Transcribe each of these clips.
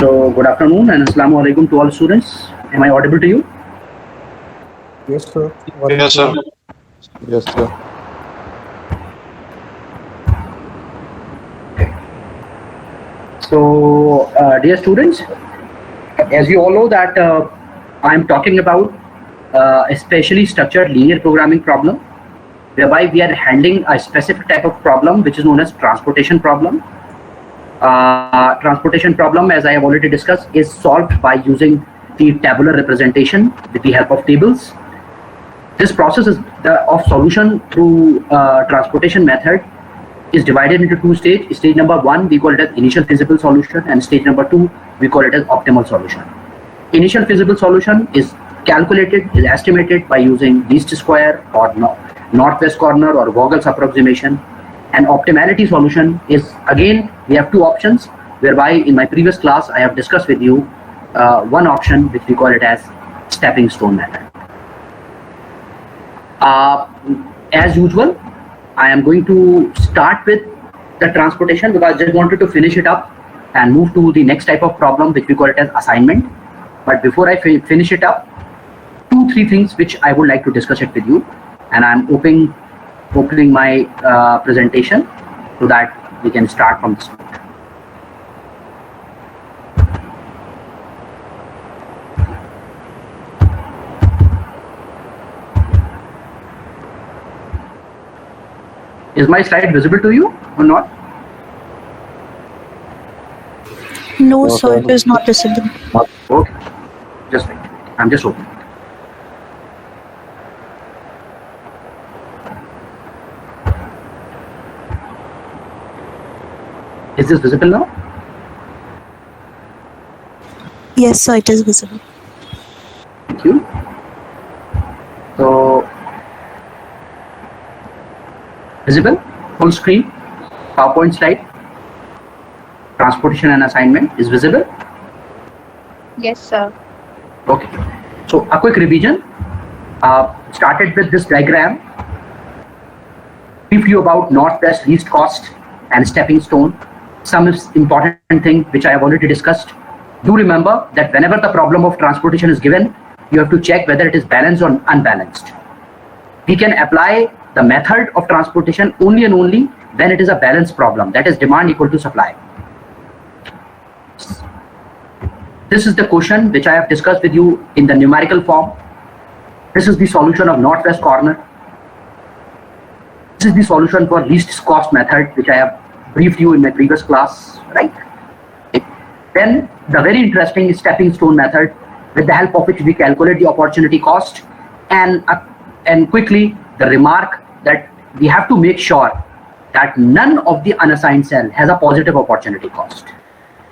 So, good afternoon and Assalamu alaikum to all students. Am I audible to you? Yes, sir. Yes, sir. Yes, sir. So, dear students, as you all know that I am talking about a specially structured linear programming problem, whereby we are handling a specific type of problem which is known as transportation problem. Transportation problem, as I have already discussed, is solved by using the tabular representation with the help of tables. This process is of solution through transportation method is divided into two stages. Stage number one, we call it as initial feasible solution, and stage number two, we call it as optimal solution. Initial feasible solution is calculated, is estimated by using least square or northwest corner or Vogel's approximation. And optimality solution is, again, we have two options, whereby in my previous class I have discussed with you one option which we call it as stepping stone method. As usual, I am going to start with the transportation because I just wanted to finish it up and move to the next type of problem which we call it as assignment. But before I finish it up, 2-3 things which I would like to discuss it with you, and I'm opening my presentation so that we can start from this point. Is my slide visible to you or not? No, sir, it is not visible. Okay, just wait. I'm just opening. Is this visible now? Yes, sir, it is visible. Thank you. So, visible, full screen, PowerPoint slide, transportation and assignment is visible? Yes, sir. Okay. So, a quick revision. Started with this diagram. Brief you about northwest least cost and stepping stone. Some important thing which I have already discussed. Do remember that whenever the problem of transportation is given, you have to check whether it is balanced or unbalanced. We can apply the method of transportation only and only when it is a balanced problem, that is demand equal to supply. This is the question which I have discussed with you in the numerical form. This is the solution of northwest corner. This is the solution for least cost method which I have briefed you in my previous class, right? Then the very interesting stepping stone method, with the help of which we calculate the opportunity cost, and quickly the remark that we have to make sure that none of the unassigned cell has a positive opportunity cost.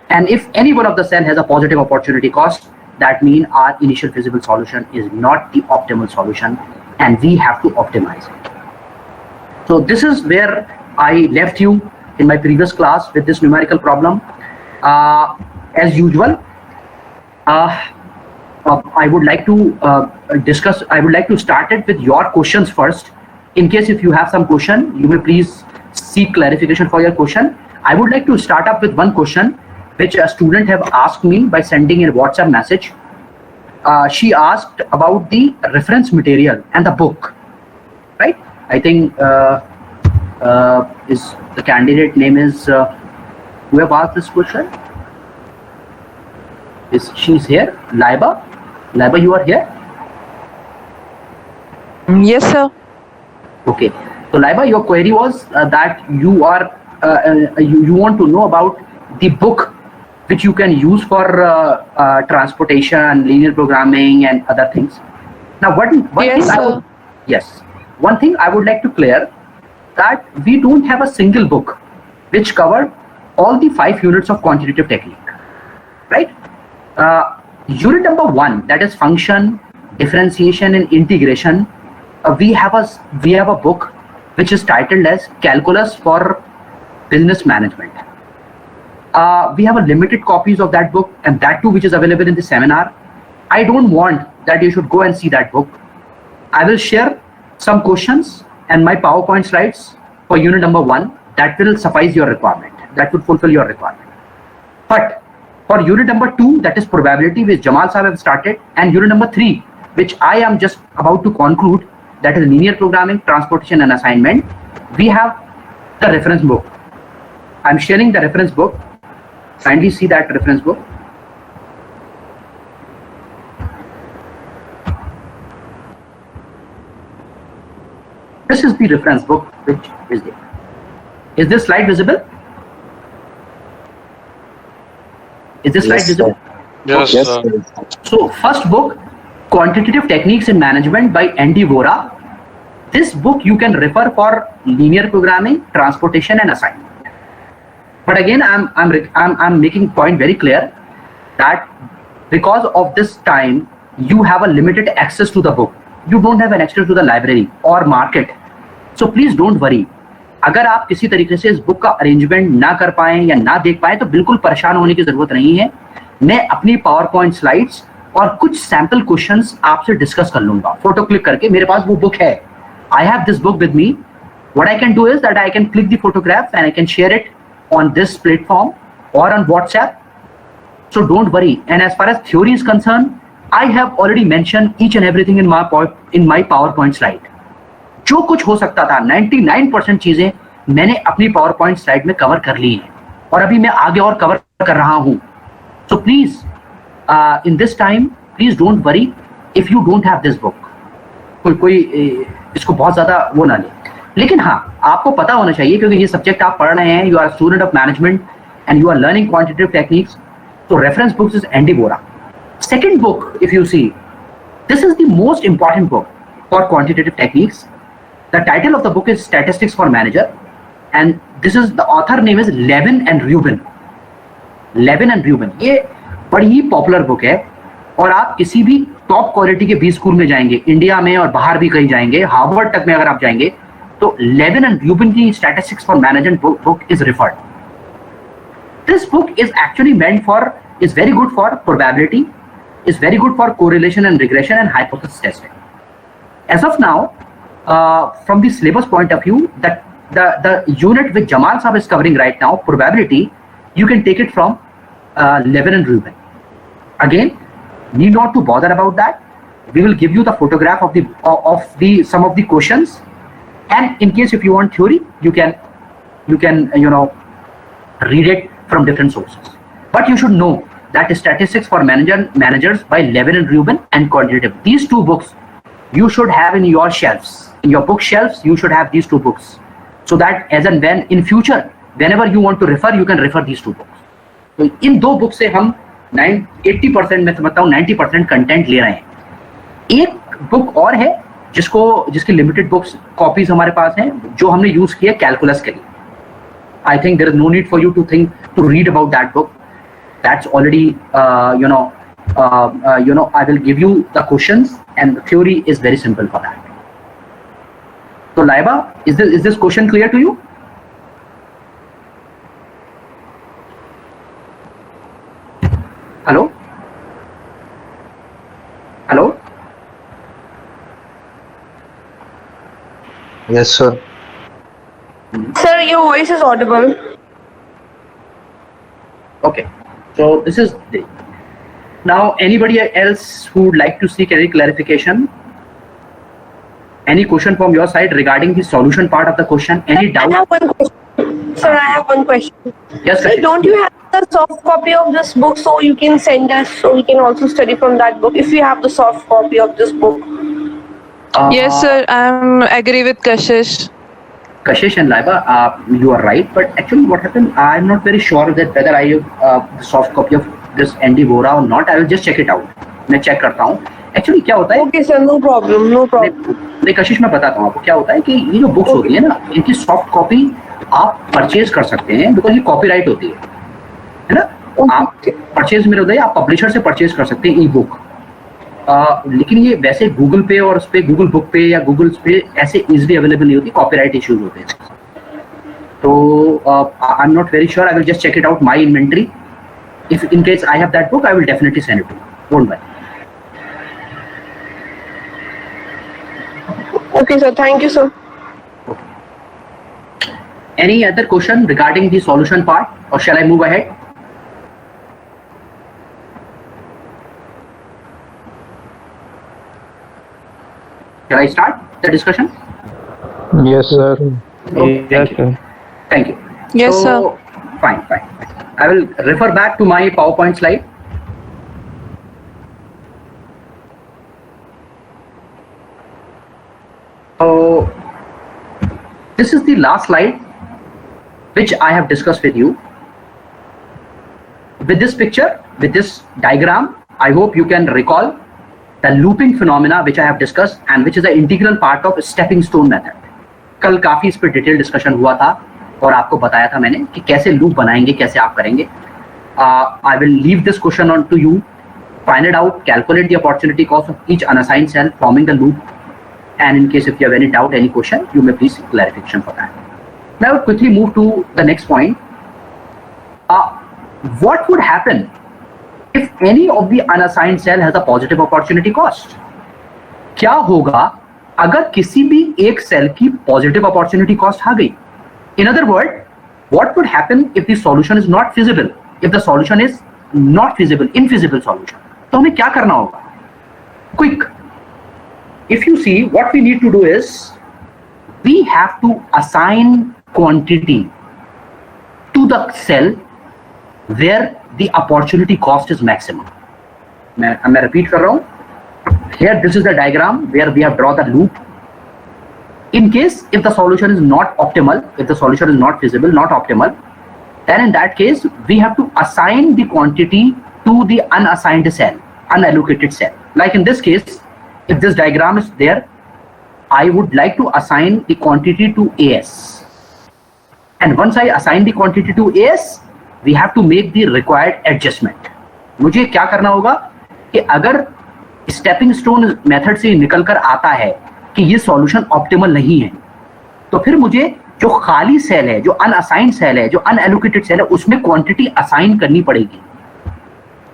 And if any one of the cell has a positive opportunity cost, that means our initial feasible solution is not the optimal solution and we have to optimize it. So this is where I left you in my previous class with this numerical problem. As usual, I would like to start it with your questions first. In case if you have some question, you may please seek clarification for your question. I would like to start up with one question which a student have asked me by sending a WhatsApp message. She asked about the reference material and the book, right? I think is the candidate name is who have asked this question? She's here, Laiba? Laiba, you are here? Yes, sir. Okay. So Laiba, your query was that you are you want to know about the book which you can use for transportation, linear programming, and other things. Now, one thing I would like to clear that we don't have a single book which cover all the 5 units of quantitative technique, right? Unit number 1, that is function, differentiation, and integration. We have a book which is titled as Calculus for Business Management. We have a limited copies of that book, and that too which is available in the seminar. I don't want that you should go and see that book. I will share some questions and my PowerPoint slides for unit number 1. That will suffice your requirement. That would fulfill your requirement. But For unit number 2, that is probability, which Jamal Sahab have started, and unit number 3, which I am just about to conclude, that is linear programming, transportation and assignment, we have the reference book. I'm sharing the reference book. Kindly see that reference book. This is the reference book which is there. Is this slide visible? Is this slide Yes, visible? Yes, Yes, sir. sir. So first book, Quantitative Techniques in Management by Andy Vora. This book you can refer for linear programming, transportation and assignment. But again, I'm making point very clear that because of this time, you have a limited access to the book. You don't have an access to the library or market. So please don't worry. अगर आप किसी तरीके से इस book का arrangement ना कर पाए या ना देख पाए तो बिल्कुल परेशान होने की जरूरत नहीं है. मैं अपनी पावर पॉइंट स्लाइड्स और कुछ सैंपल क्वेश्चंस आपसे डिस्कस कर लूंगा फोटो क्लिक करके. मेरे पास वो बुक है. I have this book with me. What I can do is that I can click the photograph and I can share it on this platform or on WhatsApp. So don't worry. And as far as theory is concerned, I have already mentioned each and everything in my PowerPoint slide. जो कुछ हो सकता था 99% चीजें मैंने अपनी PowerPoint slide में cover कर ली हैं और अभी मैं आगे और कवर कर रहा हूं. So please, in this time, please don't worry if you don't have this book. कोई इसको बहुत ज्यादा वो ना ले. लेकिन हाँ, आपको पता होना चाहिए क्योंकि ये सब्जेक्ट आप पढ़ रहे हैं. You are student of management and you are learning quantitative techniques. So reference books is Andy Vora. Second book, if you see, this is the most important book for quantitative techniques. The title of the book is Statistics for Manager, and this is the author name is Levin and Rubin. Levin and Rubin. ये बड़ी ही popular book है और आप किसी भी top quality के 20 school में जाएंगे, इंडिया में और बाहर भी कहीं जाएंगे, हार्वर्ड तक में अगर आप जाएंगे तो Levin and Rubin की Statistics for Manager book is referred. This book is actually meant for, is very good for probability, is very good for correlation and regression and hypothesis testing. As of now, from the syllabus point of view, that the unit which Jamal Sahab is covering right now, probability, you can take it from Levin and Rubin. Again, need not to bother about that. We will give you the photograph of the some of the questions, and in case if you want theory, you can read it from different sources. But you should know that Statistics for Managers by Levin and Rubin and Quantitative. These two books you should have in your shelves. In your bookshelves, you should have these two books. So that as and when in future, whenever you want to refer, you can refer these two books. तो इन दो book से हम 80% मैं समझता हूँ 90% content ले रहे हैं. एक बुक और है जिसकी लिमिटेड बुक्स कॉपीज हमारे पास हैं जो हमने यूज किया कैलकुलस के लिए. I think there is no need for you to read about that book. That's already I will give you the questions and the theory is very simple for that. So Laiba, is this question clear to you? Hello? Hello? Yes, sir. Sir, your voice is audible. Okay. So this is now anybody else who would like to seek any clarification? Any question from your side regarding the solution part of the question? Any I doubt? have one question. Sir, I have one question. Yes, Sir, Kashish. don't you have the soft copy of this book so you can send us so we can also study from that book if you have the soft copy of this book? Yes, sir. I agree with Kashish. Kashish and Laiba, you are right. But actually what happened, I'm not very sure that whether I have the soft copy of this Andy Vora or not. I will just check it out. मैं check करता हूँ. Actually क्या होता है? Okay, sir. No problem. No problem. नहीं कशिश मैं बताता हूँ आपको क्या होता है कि ये जो बुक्स होती है ना इनकी सॉफ्ट कॉपी आप परचेज कर सकते हैं बिकॉज ये कॉपीराइट होती है ना. आप परचेज में होता है आप पब्लिशर से परचेज कर सकते हैं ई बुक. लेकिन ये वैसे गूगल पे और उस पे गूगल बुक पे या गूगल पे ऐसे इजीली अवेलेबल नहीं होती. कॉपीराइट इश्यूज होते हैं. तो I am not very sure. I will just check it out my inventory. If in case I have that book I will definitely send it to you. Don't worry. Okay, sir. Thank you, sir. Any other question regarding the solution part or shall I move ahead? Shall I start the discussion? Yes, sir. Okay, thank you. Thank you. Yes, So, fine. I will refer back to my PowerPoint slide. So, this is the last slide which I have discussed with you. With this picture, with this diagram, I hope you can recall the looping phenomena which I have discussed and which is an integral part of stepping stone method. कल काफी इस पर detail discussion हुआ था और आपको बताया था मैंने कि कैसे लूप बनाएंगे, कैसे आप करेंगे. I will leave this question on to you. Find it out, calculate the opportunity cost of each unassigned cell forming the loop, and in case if you have any doubt, any question, you may please seek clarification for that. Now I will quickly move to the next point. What would happen if any of the unassigned cell has a positive opportunity cost? क्या होगा अगर किसी भी एक cell की positive opportunity cost आ गई? In other words, what would happen if the solution is not feasible? If the solution is not feasible, infeasible solution, तो हमें क्या करना होगा? Quick. If you see, what we need to do is we have to assign quantity to the cell where the opportunity cost is maximum. मैं repeat कर रहा हूँ. Here, this is the diagram where we have drawn the loop. In case if the solution is not optimal, if the solution is not feasible, not optimal, then in that case we have to assign the quantity to the unassigned cell, unallocated cell. Like in this case, if this diagram is there, I would like to assign the quantity to AS. And once I assign the quantity to AS, we have to make the required adjustment. मुझे क्या करना होगा कि अगर stepping stone method से निकलकर आता है कि ये सॉल्यूशन ऑप्टिमल नहीं है, तो फिर मुझे जो खाली सेल है, जो अनअसाइंड सेल है, जो अनएलोकेटेड सेल है, उसमें क्वांटिटी असाइन करनी पड़ेगी.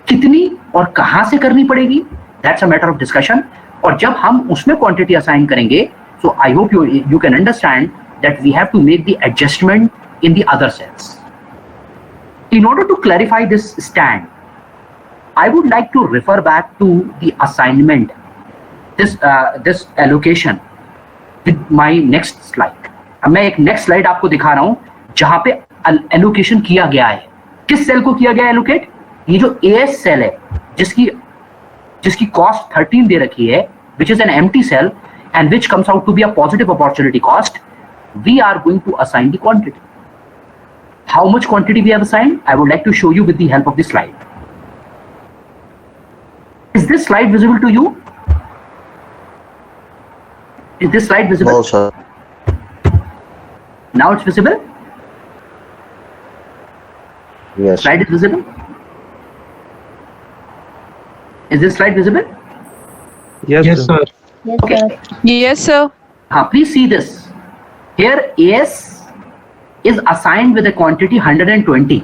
कितनी और कहां से करनी पड़ेगी, that's a matter of discussion. और जब हम उसमें क्वांटिटी असाइन करेंगे, so I hope you can understand that we have to make the adjustment in the other cells. In order to clarify this stand, I would like to refer back to the assignment, this allocation with my next slide. अब मैं एक next slide आपको दिखा रहा हूं जहां पे allocation किया गया है. किस सेल को किया गया है allocate? ये जो AS सेल है जिसकी cost 13 दे रखी है, which is an empty cell and which comes out to be a positive opportunity cost, we are going to assign the quantity. How much quantity we have assigned? I would like to show you with the help of this slide. Is this slide visible to you? Is this slide visible? No, sir. Now it's visible? Yes. Slide is visible? Is this slide visible? Yes, sir. Okay. Yes, sir. Please see this. Here AS is assigned with a quantity 120.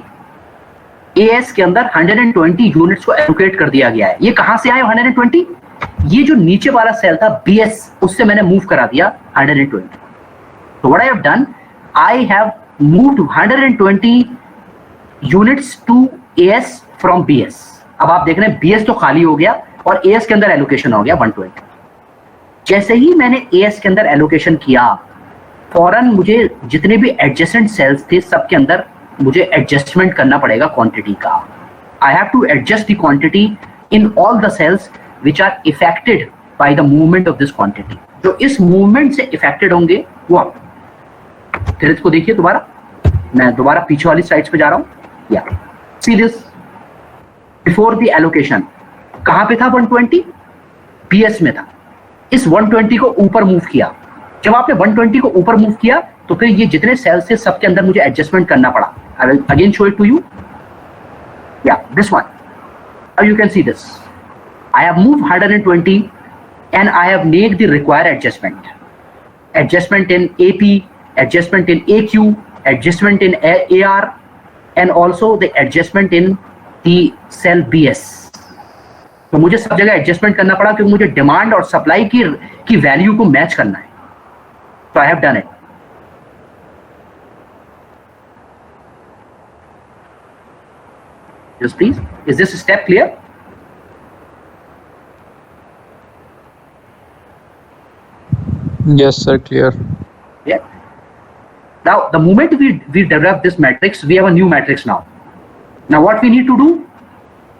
AS के अंदर 120 units को allocate कर दिया गया है. ये कहां से आए 120? ये जो नीचे वाला सेल था BS, उससे मैंने मूव करा दिया 120. So what I have done, I have moved 120 units to AS from BS. अब आप देख रहे हैं BS तो खाली हो गया और AS के अंदर एलोकेशन हो गया 120. जैसे ही मैंने AS के अंदर एलोकेशन किया, फौरन मुझे जितने भी एडजेसेंट सेल्स थे सबके अंदर मुझे एडजस्टमेंट करना पड़ेगा क्वांटिटी का. I have to adjust the quantity in all the cells which are affected by the movement of this quantity. जो इस मूवमेंट से इफेक्टेड होंगे वो आप फिर इसको देखिए दोबारा. मैं दोबारा पीछे वाली स्लाइड्स पे जा रहा हूँ. या see this before the allocation कहाँ पे था 120? BS में था. इस 120 को ऊपर मूव किया. जब आपने 120 को ऊपर मूव किया तो फिर ये जितने सेल्स थे सबके अंदर मुझे एडजस्टमेंट करना पड़ा. I will again show it to you. या this one. You can see this. I have moved 120 and I have made the required adjustment. Adjustment in AP, adjustment in AQ, adjustment in AR, and also the adjustment in the cell BS. तो मुझे सब जगह adjustment करना पड़ा क्योंकि मुझे demand और supply की वैल्यू को मैच करना है. So I have done it. Yes, please. Is this step clear? Yes, sir. Clear. Yeah. Now, the moment we develop this matrix, we have a new matrix now. Now, what we need to do?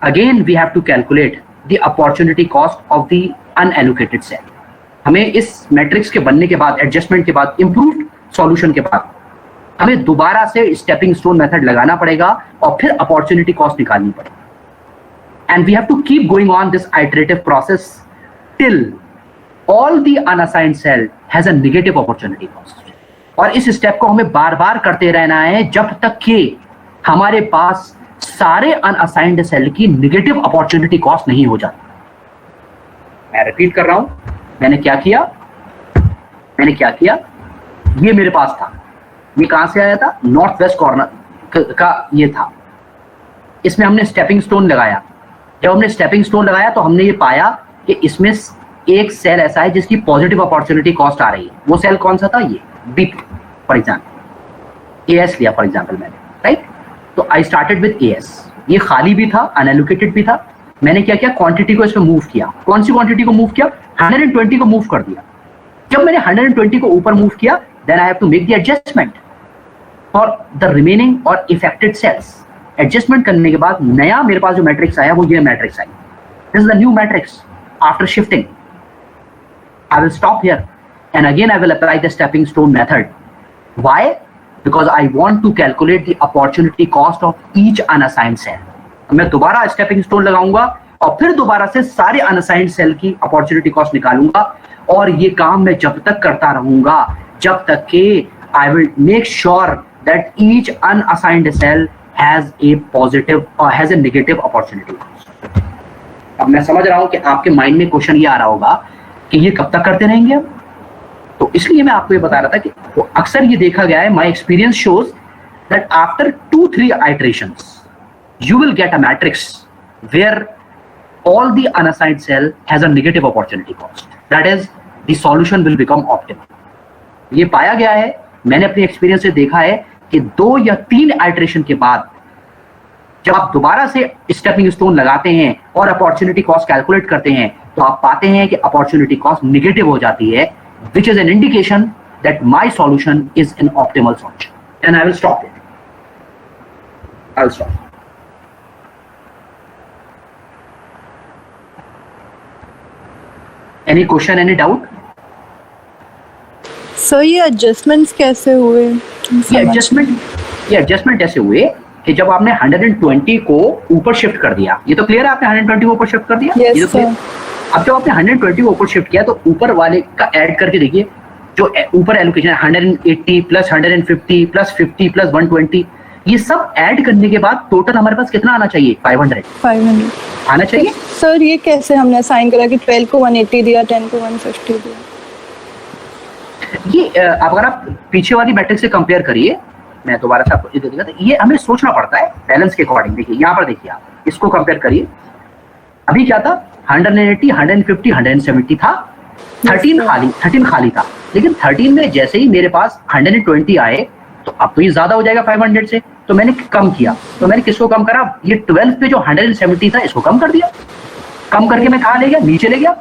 Again, we have to calculate the opportunity cost of the unallocated cell. हमें इस matrix के बनने के बाद, adjustment के बाद, improved solution के बाद हमें दोबारा से स्टेपिंग स्टोन मेथड लगाना पड़ेगा और फिर अपॉर्चुनिटी कॉस्ट निकालनी पड़ेगी. And we have to keep going on this iterative process till all the unassigned cell has a negative opportunity cost. और इस स्टेप को हमें बार बार करते रहना है जब तक कि हमारे पास सारे अनअसाइंड सेल की नेगेटिव अपॉर्चुनिटी कॉस्ट नहीं हो जाती. मैं रिपीट कर रहा हूं, मैंने क्या किया, ये मेरे पास था, ये कहां से आया था, नॉर्थ वेस्ट कॉर्नर का ये था. इसमें हमने स्टेपिंग स्टोन लगाया. जब हमने स्टेपिंग स्टोन लगाया तो हमने ये पाया कि इसमें एक सेल ऐसा है जिसकी पॉजिटिव अपॉर्चुनिटी कॉस्ट आ रही है. वो सेल कौन सा था, ये बी फॉर एग्जाम्पल, एएस लिया फॉर एग्जाम्पल मैंने, राइट. तो आई स्टार्टेड विद एएस. ये खाली भी था, अनएलोकेटेड भी था. मैंने क्या किया, क्वांटिटी को इसमें मूव किया. कौन सी क्वांटिटी को मूव किया, 120 को मूव कर दिया. जब मैंने 120 को ऊपर मूव किया, then I have to make the adjustment for the remaining और इफेक्टेड सेल्स. एडजस्टमेंट करने के बाद नया मेरे पास जो मैट्रिक्स आया वो ये matrix I. This is the new matrix after shifting. I will stop here and again I will apply the stepping stone method. Why? Because I want to calculate the opportunity cost of each unassigned cell. मैं दोबारा stepping stone लगाऊंगा और फिर दोबारा से सारे unassigned cell की opportunity cost निकालूंगा. और ये काम मैं जब तक करता रहूंगा जब तक कि I will make sure that each unassigned cell has a positive or has a negative opportunity cost. अब मैं समझ रहा हूं कि आपके माइंड में क्वेश्चन ये आ रहा होगा कि ये कब तक करते रहेंगे हम. तो इसलिए मैं आपको ये बता रहा था कि तो अक्सर ये देखा गया है, my experience shows that after 2-3 iterations you will get a matrix where all the unassigned cell has a negative opportunity cost. That is, the solution will become optimal. ये पाया गया है, मैंने अपने एक्सपीरियंस से देखा है कि 2 या 3 आइटरेशन के बाद जब आप दोबारा से स्टेपिंग स्टोन लगाते हैं और अपॉर्चुनिटी कॉस्ट कैलकुलेट करते हैं तो आप पाते हैं कि अपॉर्चुनिटी कॉस्ट नेगेटिव हो जाती है, which is an indication that my solution is an optimal solution. And I will stop it. I will stop. Any question, any doubt? Sir ये एडजस्टमेंट्स कैसे हुए? ये एडजस्टमेंट ऐसे हुए कि जब आपने 120 को ऊपर शिफ्ट कर दिया, ये तो क्लियर है, आपने 120 को ऊपर शिफ्ट कर दिया. Yes, ये तो clear? अब जब आपने 120 को ऊपर शिफ्ट किया तो ऊपर वाले का ऐड करके देखिए, जो ऊपर एलोकेशन है 180 प्लस 150 प्लस 50 प्लस 120, ये सब ऐड करने के बाद टोटल हमारे पास कितना आना चाहिए, 500 आना चाहिए. सर ये कैसे हमने असाइन करा कि 12 को 180 दिया, 10 को 150 दिया? ये अगर आप पीछे वाली मैट्रिक्स से कंपेयर करिए, मैं दोबारा से आपको देगा, तो ये हमें सोचना पड़ता है बैलेंस के अकॉर्डिंग. देखिए यहाँ पर देखिए, आप इसको कंपेयर करिए. अभी क्या था, 180 150 170 था, 13 खाली था. लेकिन 13 में जैसे ही मेरे पास 120 आए तो अब तो ये ज्यादा हो जाएगा 500 से, तो मैंने कम किया. तो मैंने किसको कम करा, ये 12 पे जो 170 था इसको कम कर दिया. कम करके मैं कहाँ ले गया, नीचे ले गया.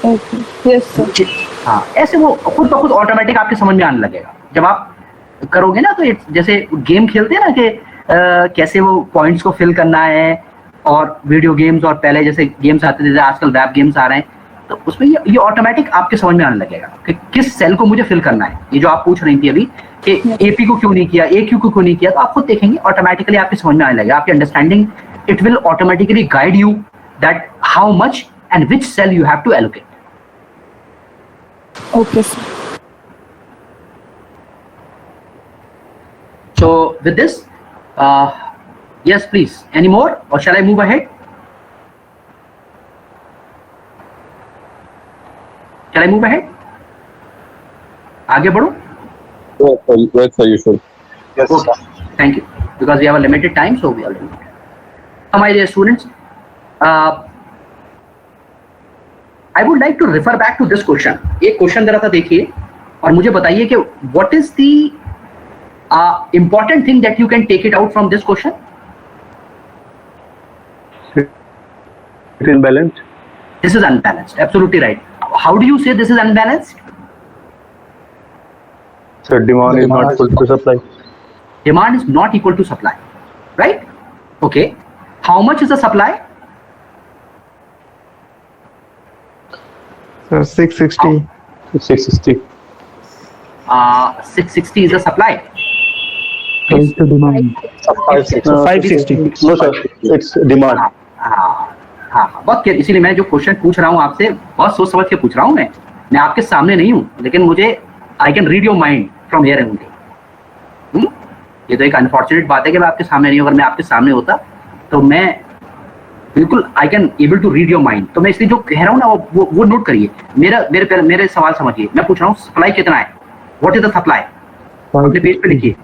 Okay, yes sir. हाँ, ऐसे वो खुद ब खुद ऑटोमेटिक आपके समझ में आने लगेगा जब आप करोगे ना. तो जैसे गेम खेलते हैं ना कि कैसे वो पॉइंट्स को फिल करना है, और वीडियो गेम्स और पहले जैसे गेम्स आते थे, आजकल वेब गेम्स आ रहे हैं, तो उसमें ये ऑटोमेटिक आपके समझ में आने लगेगा कि किस सेल को मुझे फिल करना है. ये जो आप पूछ रही थी अभी कि एपी को क्यों नहीं किया, AQ को क्यों नहीं किया, तो आप खुद देखेंगे ऑटोमेटिकली आपके समझ में आने लगेगा. आपकी understanding, it will automatically guide you that how much and which cell you have to allocate. Okay sir. So with this, yes, please. Any more, or shall I move ahead? Shall I move ahead? आगे बढ़ो. Yes, sir, you should. Yes. Okay. Thank you. Because we have a limited time, so we are limited. My dear students, I would like to refer back to this question. एक question जरा सा देखिए और मुझे बताइए कि what is the important thing that you can take it out from this question? It is unbalanced. This is unbalanced. Absolutely right. how do you say this is unbalanced? So demand is not equal to supply. Demand is not equal to supply, right? Okay. How much is the supply? So 660. 660. 660 is the supply. Price to demand. 560. No sir, it's demand. हाँ बहुत clear. इसीलिए मैं जो question पूछ रहा हूँ आपसे बहुत सोच समझ के पूछ रहा हूँ. मैं आपके सामने नहीं हूँ, लेकिन मुझे I can read your mind from here only. ये तो एक अनफॉर्चुनेट बात है कि मैं आपके सामने नहीं हूँ. अगर मैं आपके सामने होता तो मैं बिल्कुल I can able to read your mind. तो मैं इसलिए जो कह रहा हूँ ना वो नोट करिए. मेरे सवाल समझिए. मैं पूछ रहा हूँ सप्लाई कितना है. What is the supply? अपने पेज पे लिखिए.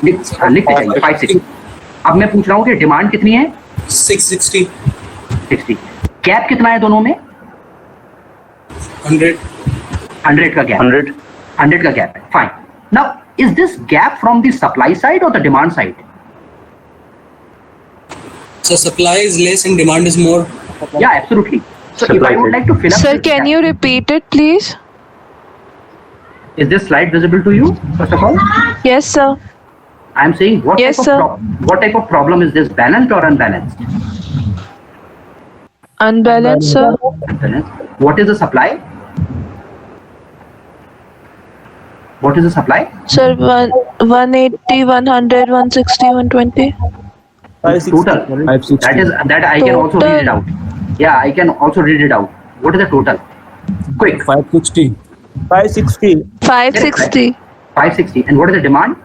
लिखते जाइए 560. अब मैं पूछ रहा हूँ कि डिमांड कितनी है? 660. 60. गैप कितना है दोनों में? 100 का गैप. 100 का गैप है. Fine. Now is this gap from the supply side or the demand side? So supply is less and demand is more. Yeah, absolutely. So if I would like to fill up Sir, this can gap, you repeat it, please? is this slide visible to you? First of all, Yes, sir. I am saying Yes, what type of problem is this? Balanced or unbalanced? Unbalanced, sir. Unbalanced. What is the supply? What is the supply? Sir, 180, 100, 160, 120. Total. That I can also read it out. Yeah, I can also read it out. What is the total? Quick. 560. 560. 560. And what is the demand?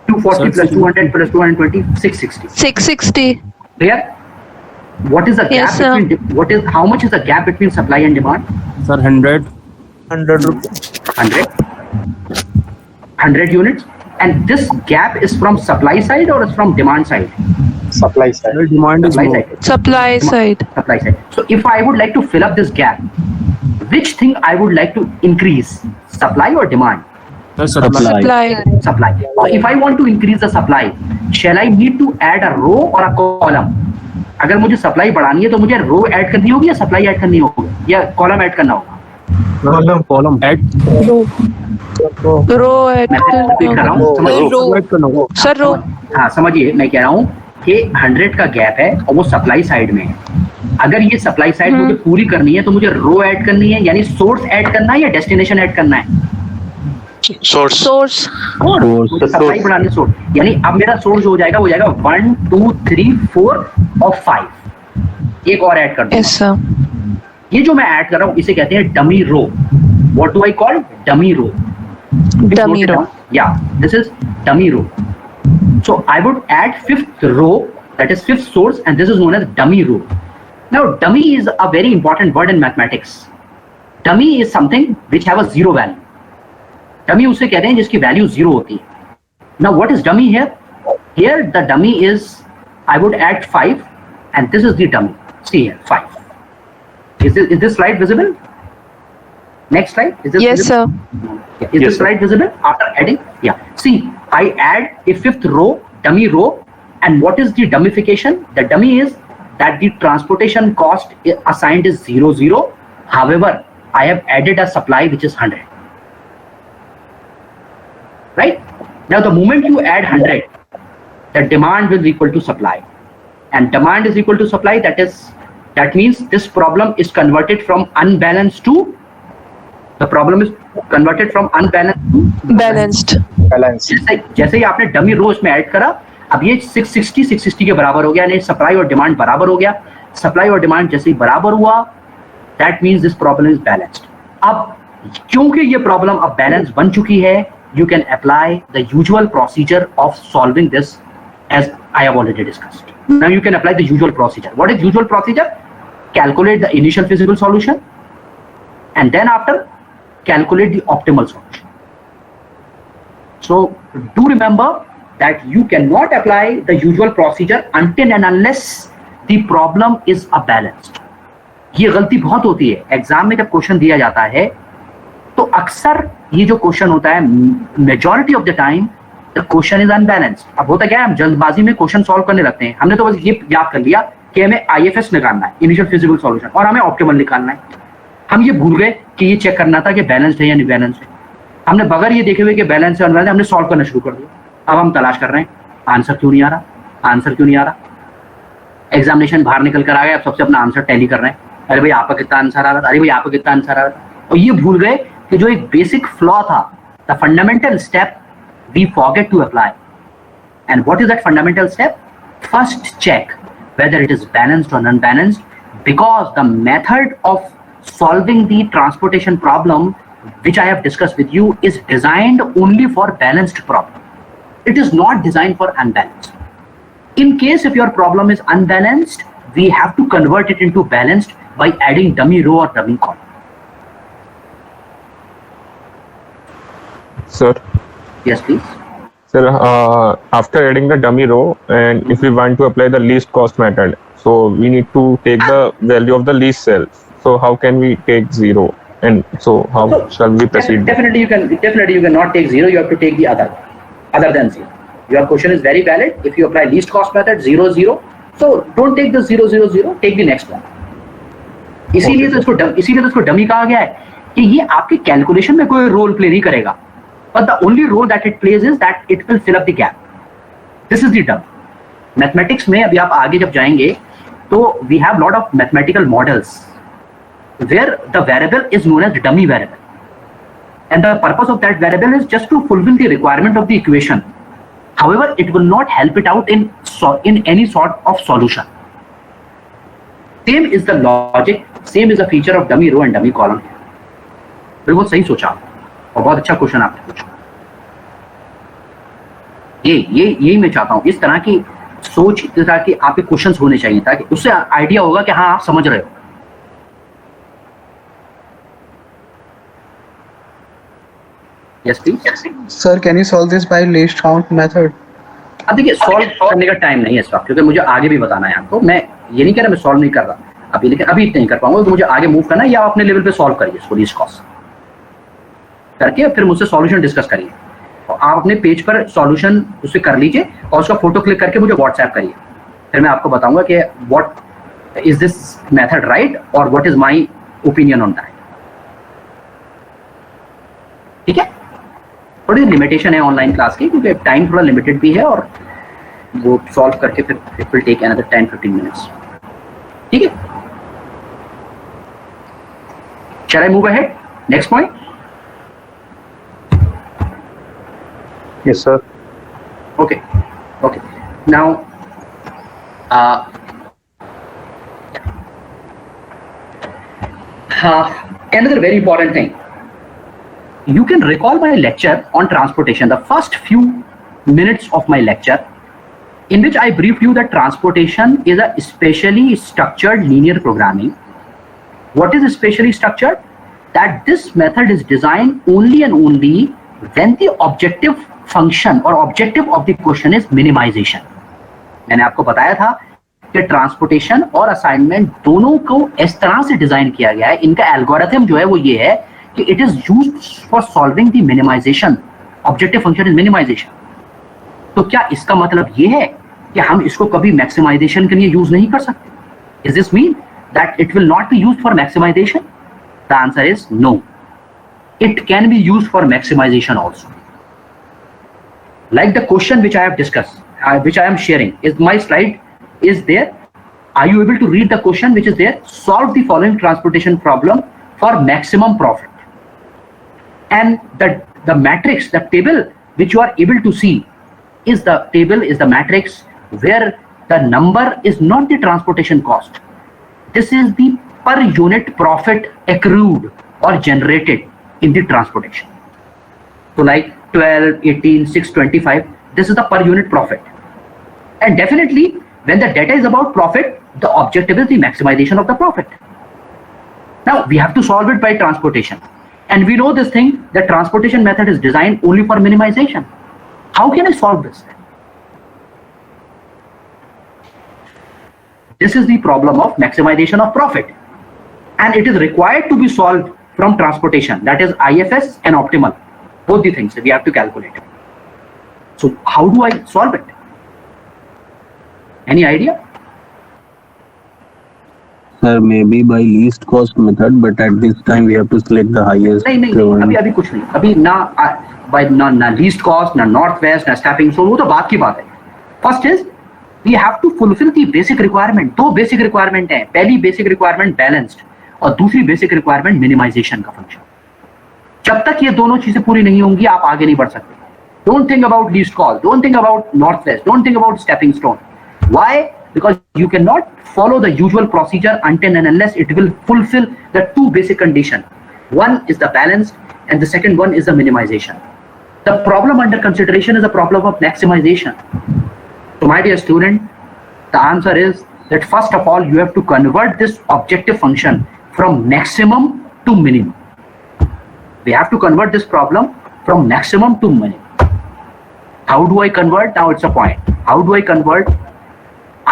240 plus 200 plus 220, 660. 660. Clear? What is the gap Yes, sir. between? How much is the gap between supply and demand? Sir, 100. 100. 100 units. And this gap is from supply side or is from demand side? Supply side. Demand is Supply more. side. Supply side. Supply side. So if I would like to fill up this gap, which thing I would like to increase? Supply or demand? Sir, supply. Supply. Supply. So if I want to increase the supply, shall I need to add a row or a column? अगर मुझे supply बढ़ानी है तो मुझे रो add करनी होगी या supply add करनी होगी या कॉलम ऐड करना होगा? Column. Add. Row add. मैं फिर repeat कर रहा हूँ. समझिए. Add करना होगा. Sir, row. हाँ समझिए. मैं कह रहा हूँ कि 100 का गैप है और वो सप्लाई साइड में है. अगर ये सप्लाई साइड मुझे पूरी करनी है तो मुझे रो ऐड करनी है, यानी सोर्स ऐड करना है या डेस्टिनेशन ऐड करना है? Source. सप्लाई बढ़ाने सोर्स. यानी अब मेरा सोर्स हो जाएगा 1 2 3 4 और 5. एक और ऐड कर दूंगा. Yes, sir. ये जो मैं ऐड कर रहा हूँ इसे कहते हैं dummy row. What do I call? Dummy row. Dummy row. Yeah, this is dummy row. So I would add 5th row, that is 5th source, and this is known as dummy row. Now dummy is a very important word in mathematics. Dummy is something which have a zero value. Dummy उसे कहते हैं जिसकी value 0 होती है. Now what is dummy here? Here the dummy is, I would add 5 and this is the dummy. See here, 5. Is this slide visible? Next slide. Is this Yes, visible? sir. Is this slide visible after adding? Yeah. See, I add a 5th row, dummy row, and what is the dummification? The dummy is that the transportation cost assigned is 0, 0. However, I have added a supply which is 100. Right? Now, the moment you add 100, the demand will be equal to supply. And demand is equal to supply. That means this problem is converted from unbalanced to, the problem is converted from unbalanced to Balanced. Balance. जैसे ही आपने dummy रो इसमें add करा, अब ये 660 के बराबर हो गया, यानी सप्लाई और डिमांड बराबर हो गया. सप्लाई और डिमांड जैसे ही बराबर हुआ, that means this problem is balanced. अब क्योंकि ये प्रॉब्लम अब बैलेंस बन चुकी है, you can apply the usual procedure of solving this as I have already discussed. Now you can apply the usual procedure. What is usual procedure? Calculate the initial feasible solution and then after calculate the optimal solution. So do remember that you cannot apply the usual procedure until and unless the problem is a balanced. ये गलती बहुत होती है exam में. जब question दिया जाता है तो अक्सर ये जो क्वेश्चन होता है, majority of the time the question is unbalanced. अब होता क्या है, हम जल्दबाजी में क्वेश्चन सॉल्व करने लगते हैं. हमने तो बस ये याद कर लिया कि हमें IFS निकालना है, इनिशियल फिजिबल सॉल्यूशन, और हमें ऑप्टिमल निकालना है. हम ये भूल गए कि ये चेक करना था कि बैलेंस्ड है या नहीं बैलेंस्ड है। हमने बगैर ये देखे हुए कि बैलेंस है अनबैलेंस, हमने सॉल्व करना शुरू कर दिया। अब हम तलाश कर रहे हैं आंसर क्यों नहीं आ रहा, आंसर क्यों नहीं आ रहा। एग्जामिनेशन बाहर निकल कर आ गए, अब सबसे अपना आंसर टैली कर रहे हैं। अरे भाई आपका कितना आंसर आ रहा था, अरे भाई आपका कितना आंसर आ रहा था। और ये भूल गए कि जो एक बेसिक फ्लॉ था, the fundamental step we forget to apply. And what is that fundamental step? First check whether it is balanced or unbalanced, because the method of solving the transportation problem which I have discussed with you is designed only for balanced problem. It is not designed for unbalanced. In case if your problem is unbalanced, we have to convert it into balanced by adding dummy row or dummy column. Sir, Yes, please. sir, after adding the dummy row, and if we want to apply the least cost method, so we need to take the value of the least cell. So how can we take 0? And so how shall we proceed? Definitely you cannot take 0. You have to take the other than 0. Your question is very valid. If you apply least cost method 0 0, so don't take the 0 0 0. Take the next one. इसीलिए तो इसको dummy कहा गया है कि ये आपके calculation में कोई रोल प्ले नहीं करेगा, but the only role that it plays is that it will fill up the gap. This is the dummy. Mathematics में अभी आप आगे जब जाएंगे तो we have lot of mathematical models where the variable is known as dummy variable, and the purpose of that variable is just to fulfill the requirement of the equation. However, it will not help it out in any sort of solution. Same is the logic, same is the feature of dummy row and dummy column. बिल्कुल सही सोचा और बहुत अच्छा question आपने पूछा। यही मैं चाहता हूं, इस तरह की सोच, इस तरह की आपके क्वेश्चंस होने चाहिए ताकि उससे आइडिया होगा कि हाँ आप समझ रहे हो। Yes please. Sir, can you solve this by least count method? अब देखिए सॉल्व करने का टाइम नहीं है इस वक्त, क्योंकि मुझे आगे भी बताना है आपको। मैं ये नहीं कह रहा मैं सॉल्व नहीं कर रहा अभी, लेकिन अभी नहीं कर पाऊंगा तो मुझे आगे मूव करना है, या अपने लेवल पे सॉल्व करिए इसको लीस्ट कॉस्ट करके, फिर मुझसे सॉल्यूशन डिस्कस करिए। और आप अपने पेज पर सॉल्यूशन उससे कर लीजिए और उसका फोटो क्लिक करके मुझे व्हाट्सएप करिए, फिर मैं आपको बताऊंगा कि what is this method right और what is my opinion on that. ठीक है, थोड़ी लिमिटेशन है ऑनलाइन क्लास की क्योंकि टाइम थोड़ा लिमिटेड भी है और वो सॉल्व करके फिर it will take another 10-15 minutes. ठीक है, shall I move ahead? Next point. Yes, sir. Okay. Now, another very important thing. You can recall my lecture on transportation, the first few minutes of my lecture, in which I briefed you that transportation is a specially structured linear programming. What is specially structured? That this method is designed only and only when the objective function or objective of the question is minimization. मैंने आपको बताया था कि transportation और assignment दोनों को इस तरह से डिजाइन किया गया है, इनका एल्गोरिथम जो है वो ये है कि it is used for solving the minimization. Objective function is minimization. तो क्या इसका मतलब ये है कि हम इसको कभी मैक्सिमाइजेशन के लिए यूज नहीं कर सकते? Is this mean that it will not be used for maximization? The answer is no, it can be used for maximization also. Like the question which I have discussed, which I am sharing, is my slide is there. Are you able to read the question which is there? Solve the following transportation problem for maximum profit. And the matrix, the table which you are able to see is the table, is the matrix where the number is not the transportation cost. This is the per unit profit accrued or generated in the transportation. So like 12, 18, 6, 25, this is the per unit profit. And definitely when the data is about profit, the objective is the maximization of the profit. Now we have to solve it by transportation. And we know this thing, the transportation method is designed only for minimization. How can I solve this? This is the problem of maximization of profit. And it is required to be solved from transportation, that is IFS and optimal. Both the things we have to calculate. So how do I solve it? Any idea? Sir, maybe by least cost method, but at this time we have to select the highest. नहीं अभी कुछ नहीं, अभी ना least cost, ना north west, ना stepping stone, वो तो बात की बात है. First is we have to fulfil the basic requirement. दो बेसिक रिक्वायरमेंट है. पहली बेसिक रिक्वायरमेंट बैलेंस्ड और दूसरी बेसिक रिक्वायरमेंट मिनिमाइजेशन का फंक्शन. जब तक ये दोनों चीजें पूरी नहीं होंगी आप आगे नहीं बढ़ सकते. Don't think about least cost, don't think about north west, don't think about stepping stone. Why? Because you cannot follow the usual procedure until and unless it will fulfill the two basic conditions. One is the balance and the second one is the minimization. The problem under consideration is a problem of maximization. So my dear student, the answer is that first of all you have to convert this objective function from maximum to minimum. We have to convert this problem from maximum to minimum. How do I convert? Now it's a point. How do I convert?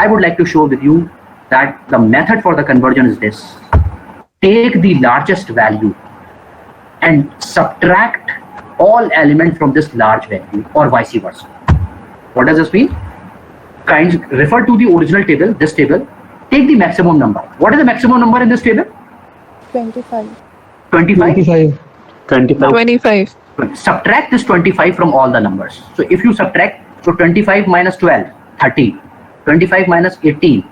I would like to show with you that the method for the conversion is this. Take the largest value and subtract all elements from this large value or vice versa. What does this mean? Refer to the original table, this table. Take the maximum number. What is the maximum number in this table? 25. 25? 25. Subtract this 25 from all the numbers. So if you subtract, so 25 minus 12, 30. 25 minus 18,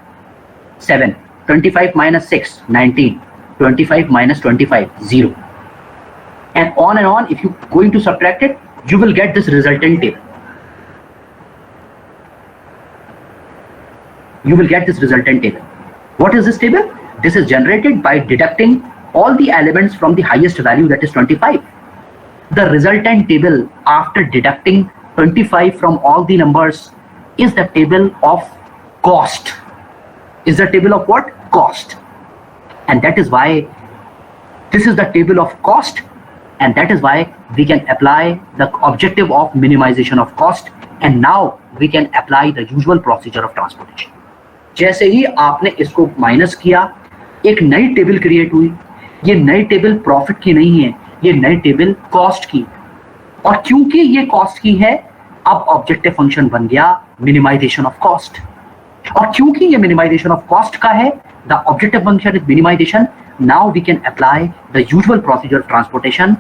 7. 25 minus 6, 19. 25 minus 25, 0. And on, if you're going to subtract it, you will get this resultant table. You will get this resultant table. What is this table? This is generated by deducting all the elements from the highest value, that is 25. The resultant table after deducting 25 from all the numbers is the table of cost. Is the table of what? Cost. And that is why this is the table of cost, and that is why we can apply the objective of minimization of cost, and now we can apply the usual procedure of transportation. जैसे ही आपने इसको minus किया, एक नई table create हुई. ये नई table profit की नहीं है, ये नई टेबल कॉस्ट की. और क्योंकि ये कॉस्ट की है, अब ऑब्जेक्टिव फंक्शन बन गया मिनिमाइजेशन ऑफ कॉस्ट. और क्योंकि ये मिनिमाइजेशन ऑफ कॉस्ट का है, the objective function is minimization. Now we can apply the usual procedure of transportation.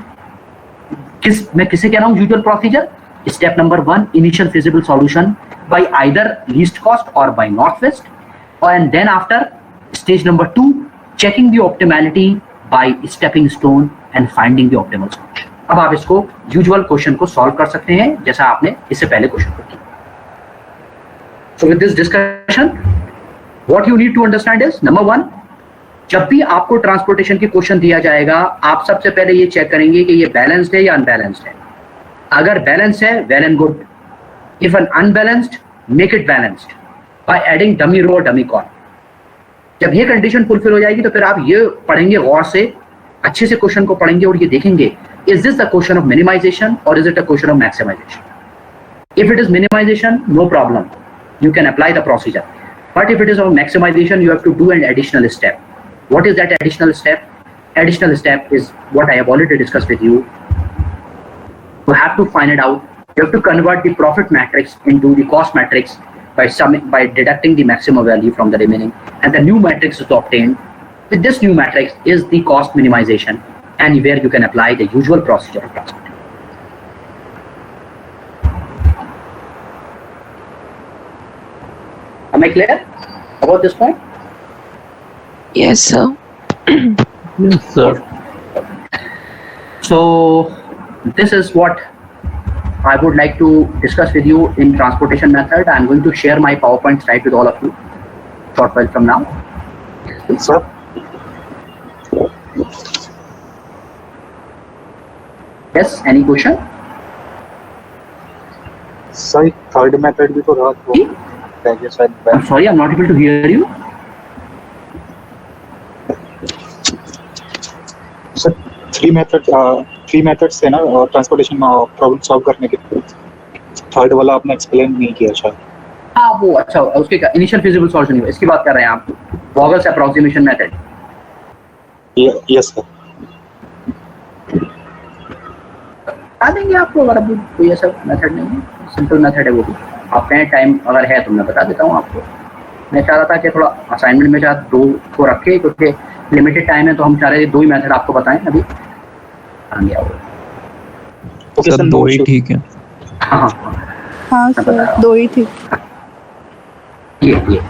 मैं किसे कह रहा हूं usual procedure? Step number 1, initial feasible solution by either least cost or by north west. And then after stage number 2, checking the optimality by stepping stone and finding the optimal solution. अब आप इसको usual question को solve कर सकते हैं जैसा आपने इससे पहले क्वेश्चन को किया. So with this discussion, what you need to understand is, number 1, जब भी आपको ट्रांसपोर्टेशन की क्वेश्चन दिया जाएगा, आप सबसे पहले ये चेक करेंगे कि ये बैलेंस्ड है या अनबैलेंस्ड है. अगर बैलेंस है, well and good. If un unbalanced, make it balanced by adding dummy row or dummy column. जब ये कंडीशन फुलफिल हो जाएगी तो फिर आप ये पढ़ेंगे, गौर से अच्छे से क्वेश्चन को पढ़ेंगे और ये देखेंगे, is this a question of minimization or is it a question of maximization? If it is minimization, no problem. You can apply the procedure. But if it is of maximization, you have to do an additional step. What is that additional step? Additional step is what I have already discussed with you. You have to find it out. You have to convert the profit matrix into the cost matrix by deducting the maximum value from the remaining. And the new matrix is obtained. With this new matrix is the cost minimization, and where you can apply the usual procedure of transport. Am I clear about this point? Yes, sir. Yes, sir. So this is what I would like to discuss with you in transportation method. I'm going to share my PowerPoint slide with all of you short while from now. Sir. Yes, any question? Sir, third method भी तो रहा तो पहले शायद I'm sorry, I'm not able to hear you. Sir three methods थे ना transportation problem solve करने के. थर्ड वाला आपने एक्सप्लेन नहीं किया शायद. हाँ वो अच्छा, उसके इनिशियल फिजिबल सॉल्यूशन इसकी बात कर रहे हैं आप, Vogel's approximation method. Yes sir. आ देंगे आपको, अगर अभी कोई ऐसा मेथड नहीं है, सिंपल मेथड है वो भी. आप कहें टाइम अगर है तो मैं बता देता हूँ आपको. मैं चाह रहा था कि थोड़ा असाइनमेंट में शायद 2 को रखे, क्योंकि लिमिटेड टाइम है, तो हम चाह रहे थे 2 ही मेथड आपको बताएं अभी। आ गया वो। ओके सर, 2 ही ठीक है। हाँ हाँ सर 2 ही थी। ये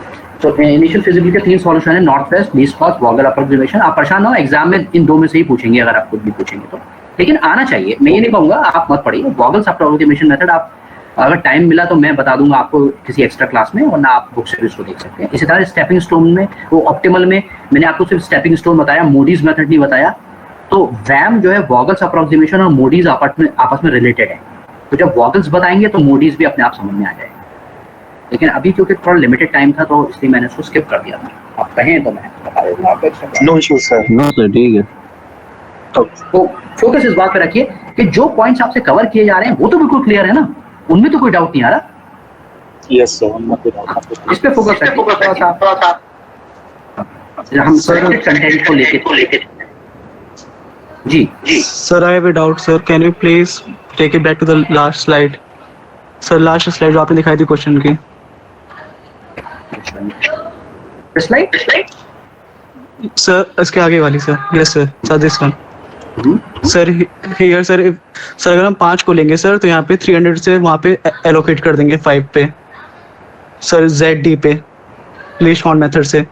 तो इनिशियल फिजिबिलिटी के 3 सॉल्यूशन है, north west, least cost, Vogel approximation. आप परेशान ना हो, एग्जाम में इन 2 में से ही पूछेंगे अगर आप खुद भी पूछेंगे तो, लेकिन आना चाहिए। मैं ये नहीं कहूँगा आप मत पढ़िए वॉगल्स अप्रोक्सीमेशन मेथड। आप अगर टाइम मिला तो मैं बता दूंगा आपको किसी एक्स्ट्रा क्लास में, वरना आप बुक से भी उसको देख सकते हैं। इसी तरह स्टेपिंग स्टोन में, वो ऑप्टिमल में मैंने आपको सिर्फ स्टेपिंग स्टोन बताया, मूडीज मेथड नहीं बताया। तो वैम जो है वॉगल्स अप्रोक्सीमेशन और मूडीज आपस में रिलेटेड है, तो जब वॉगल्स बताएंगे तो मूडीज भी अपने आप समझ में आ जाएगा। लेकिन अभी क्योंकि थोड़ा लिमिटेड टाइम था तो इसलिए मैंने उसको स्किप कर दिया था। आप कहें तो मैं बता दूंगा आपको। No issue sir. No sir ठीक है। तो फोकस इस बात पे रखिए कि जो पॉइंट्स आपसे कवर किए जा रहे हैं वो तो बिल्कुल क्लियर है ना, उनमें तो कोई डाउट नहीं आ रहा। यस सर, हम इस पे फोकस रखिए थोड़ा सा। हम सिलेक्टेड कंटेंट को लेके जी Sir, I have a doubt, sir. Can you please take it back to the last slide? Sir, last slide जो आपने दिखाई थी क्वेश्चन की। स्लाइड Sir, इसके आगे वाली sir. Yes sir. Sir, this one. Sir here sir अगर हम 5 को लेंगे सर तो यहाँ पे 300 से वहाँ पे एलोकेट कर देंगे 5 पे सर, ZD पे लीस्ट काउंट मेथड से।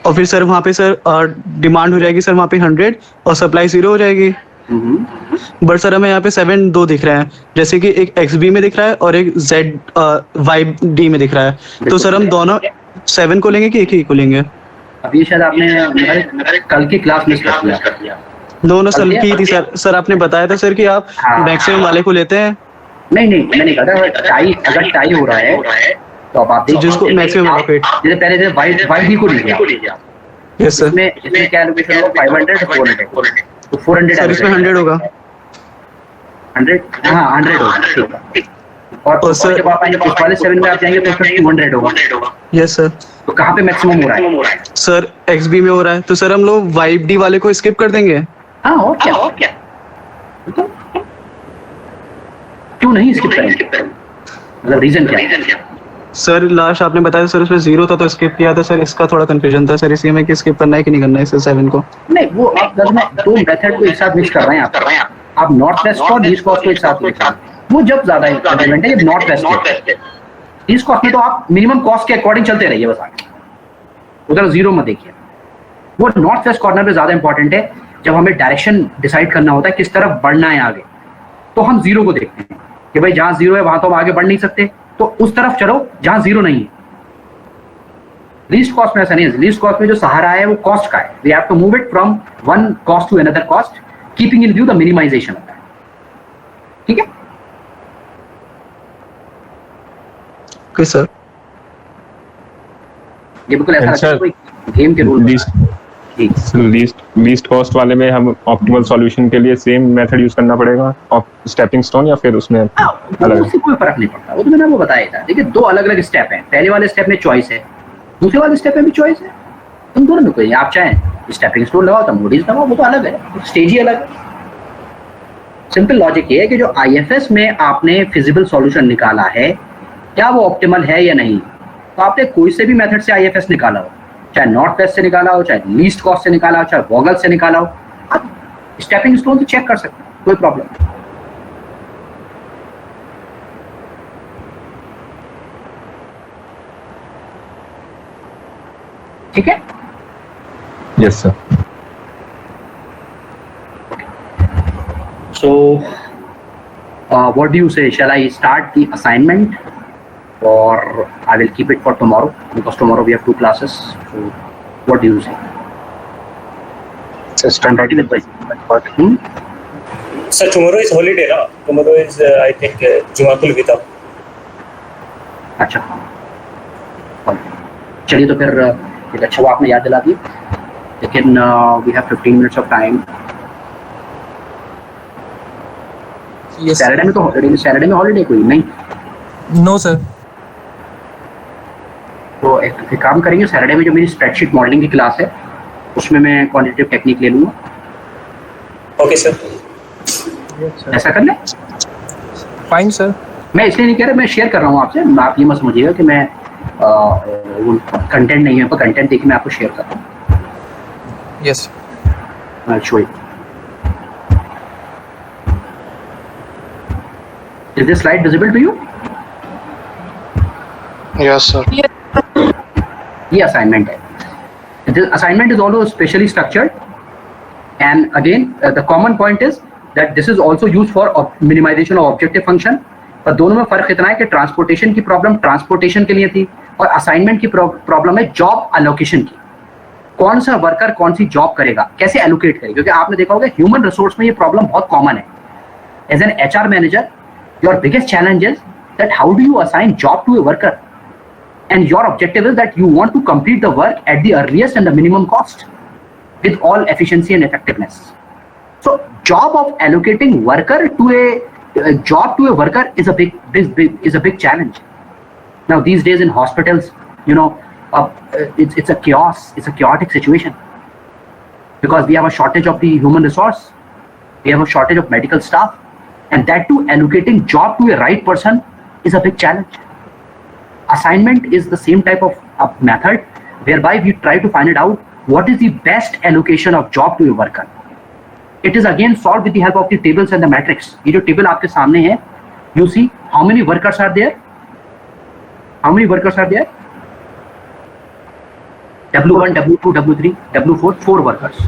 और फिर सर वहाँ पे सर डिमांड हो जाएगी सर वहाँ पे 100 और सप्लाई 0 हो जाएगी। बट सर हमें यहाँ पे 7 2 दिख रहे हैं, जैसे कि एक XB में दिख रहा है और एक YD में दिख रहा है। तो सर हम दोनों 7 को लेंगे कि एक ही को लेंगे? अभी शायद आपने कल की क्लास मिस कर दिया। दोनों सर की थी सर। सर आपने बताया था सर कि आप मैक्सिमम वाले को लेते हैं। नहीं मैंने कहा था अगर टाई हो रहा है तो अब आप जिसको मैक्सिमम एलोकेट, जैसे पहले जैसे YD को लीजिए। Yes sir. इसमें क्या एलोकेशन होगा? 500 400 तो 400 सर इसमें 100 होगा। 100 हाँ 100 होगा, ठीक है। और सर जब आप आएंगे उस वाले 7 में आप जाएंगे तो उसका 200 होगा। Yes sir. तो कहाँ पे मैक्सिमम हो रहा है? सर XB में हो रहा है, तो सर हम लोग YD वाले को स्किप कर देंगे। हाँ और क्या क्यों नहीं स्किप करेंगे? मतलब रीजन क्या है? सर लास्ट आपने बताया सर उसमें 0 था तो स्किप किया था सर, इसका थोड़ा कंफ्यूजन था सर, इसलिए मैं कि स्किप करना है कि नहीं करना है सर 7 को। नहीं वो आप दो मेथड को एक साथ मिक्स कर रहे हैं आप नॉर्थ वेस्ट और ईस्ट कोस्ट को एक साथ मिक्स कर रहे हैं। वो जब ज्यादा इंपॉर्टेंट है, जब नॉर्थ वेस्ट है। ईस्ट कोस्ट में तो आप मिनिमम कॉस्ट के अकॉर्डिंग चलते रहिए बस, आगे उधर 0 मत देखिए। वो नॉर्थ वेस्ट कॉर्नर पे ज्यादा इंपॉर्टेंट है, जब हमें डायरेक्शन डिसाइड करना होता है किस तरफ बढ़ना है आगे, तो हम 0 को देखते हैं कि भाई जहां 0 है वहां तो हम आगे बढ़ नहीं सकते, तो उस तरफ चलो जहां 0 नहीं है। लीस्ट कॉस्ट में ऐसा नहीं है। लीस्ट कॉस्ट में जो सहारा है वो कॉस्ट का है। We have to move it from one cost to another cost, keeping in view the minimization होता है। ठीक है ओके सर। ये बिल्कुल ऐसा लगता है कोई गेम के रूल। लीस्ट कॉस्ट वाले में हम ऑप्टिमल सॉल्यूशन के लिए सेम मेथड यूज करना पड़ेगा और स्टेपिंग स्टोन, या फिर उसमें अलग? उससे कोई फर्क नहीं पड़ता, वो तो मैंने आपको बताया था। देखिए 2 अलग अलग स्टेप हैं। पहले वाले स्टेप में चॉइस है, दूसरे वाले स्टेप में भी चॉइस है। उन दोनों में कोई, आप चाहें स्टेपिंग स्टोन लगाओ तो मूडीज लगाओ, वो तो अलग है, स्टेज ही अलग है। सिंपल लॉजिक ये है कि जो IFS में आपने फिजिबल सॉल्यूशन निकाला है, क्या वो ऑप्टिमल है या नहीं? तो आपने कोई से भी मेथड से IFS निकाला हो, चाहे नॉर्थ वेस्ट से निकाला हो, चाहे लीस्ट कॉस्ट से निकाला हो, चाहे वॉगल से निकाला हो, आप स्टेपिंग स्टोन से चेक कर सकते हैं, कोई प्रॉब्लम नहीं। ठीक है? Yes sir. So, what do you say? Shall I start the assignment, or I will keep it for tomorrow, because tomorrow we have 2 classes. So, what do you say? Sir, tomorrow is holiday, na? Tomorrow is, I think, Jumatul Vida. अच्छा, चलिए तो फिर एक अच्छा वो आपने याद दिला दी, लेकिन we have 15 minutes of time. Saturday में तो सैटरडे में हॉलीडे कोई नहीं? No sir. तो एक काम करेंगे, सैटरडे में जो मेरी स्प्रेडशीट मॉडलिंग की क्लास है उसमें मैं क्वांटिटेटिव टेक्निक ले लूँगा। Okay sir. ऐसा कर लें? Fine sir. मैं इसलिए नहीं कह रहा, मैं शेयर कर रहा हूँ आपसे, आप ये मत समझिएगा कि मैं कंटेंट नहीं है, पर कंटेंट देखिए मैं आपको शेयर करता हूँ. Yes. I'll show you. Is this slide visible to you? Yes, sir. ये assignment है. This assignment is also specially structured, and again the common point is that this is also used for minimization of objective function. पर दोनों में फर्क इतना है कि transportation की प्रॉब्लम ट्रांसपोर्टेशन के लिए थी और असाइनमेंट की प्रॉब्लम है जॉब एलोकेशन की. कौन सा वर्कर कौन सी जॉब करेगा, कैसे एलोकेट करेगा, क्योंकि आपने देखा होगा ह्यूमन रिसोर्स में ये प्रॉब्लम बहुत कॉमन है. As an HR manager your biggest challenge is that how do you assign job to a worker and your objective is that you want to complete the work at the earliest and the minimum cost with all efficiency and effectiveness. So job of allocating worker to a job to a worker is a big challenge. Now these days in hospitals, you know, it's a chaos, it's a chaotic situation because we have a shortage of the human resource, we have a shortage of medical staff, and that too allocating job to a right person is a big challenge. Assignment is the same type of method whereby we try to find it out what is the best allocation of job to a worker. It is again solved with the help of the tables and the matrix. ये जो table आपके सामने है, you see how many workers are there? How many workers are there? W1, W2, W3, W4, 4 workers.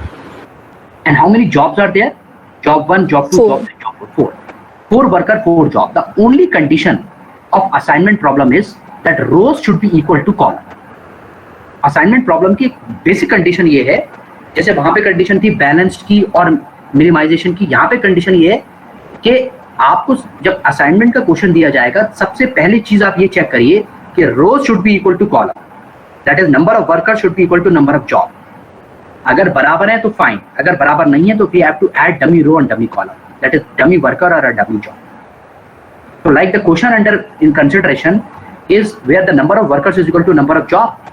And how many jobs are there? Job 1, Job 2, Job 3, Job 4. 4 worker, 4 job. The only condition of assignment problem is that rows should be equal to column. Assignment problem की basic condition ये है, जैसे वहां पे condition थी balanced की और minimization की, यहाँ पे condition ये है कि आपको जब assignment का क्वेश्चन दिया जाएगा सबसे पहली चीज आप ये चेक करिए कि rows should be equal to column. That is number of workers should be equal to number of job. अगर बराबर है तो fine, अगर बराबर नहीं है तो we have to add dummy row and dummy column. That is dummy worker or a dummy job. So like the question under in consideration is where the number of workers is equal to number of job,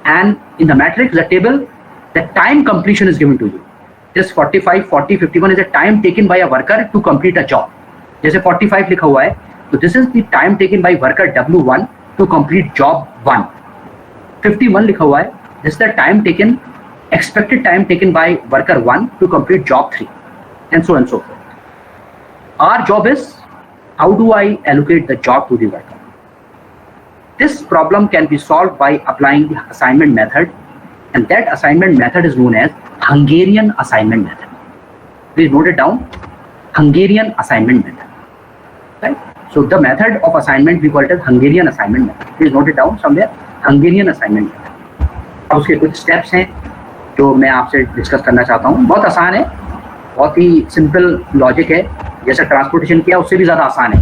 and in the matrix, the table, the time completion is given to you. This 45, 40, 51 is the time taken by a worker to complete a job. जैसे 45 लिखा हुआ है, so this is the time taken by worker W1 to complete job 1. 51 लिखा हुआ है, this is the time taken, expected time taken by worker 1 to complete job 3, and so forth. Our job is how do I allocate the job to the worker? This problem can be solved by applying the assignment method, and that assignment method is known as Hungarian assignment method. Please note it down, Hungarian assignment method. Right? So the method of assignment we call it as Hungarian assignment method. Please note it down somewhere, Hungarian assignment method. अब उसके कुछ steps हैं जो मैं आपसे discuss करना चाहता हूँ. बहुत आसान है, बहुत ही सिंपल लॉजिक है, जैसे ट्रांसपोर्टेशन किया उससे भी ज़्यादा आसान है.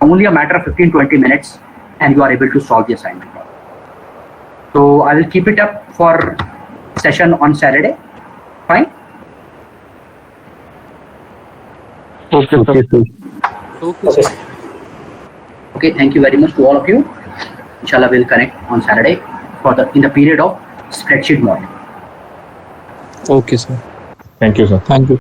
Only a matter of 15-20 minutes and you are able to solve the assignment. So I will keep it up for session on Saturday. Fine? Okay, sir. Okay, thank you very much to all of you. Inshallah we'll connect on Saturday for in the period of spreadsheet model. Okay, sir. Thank you, sir. Thank you.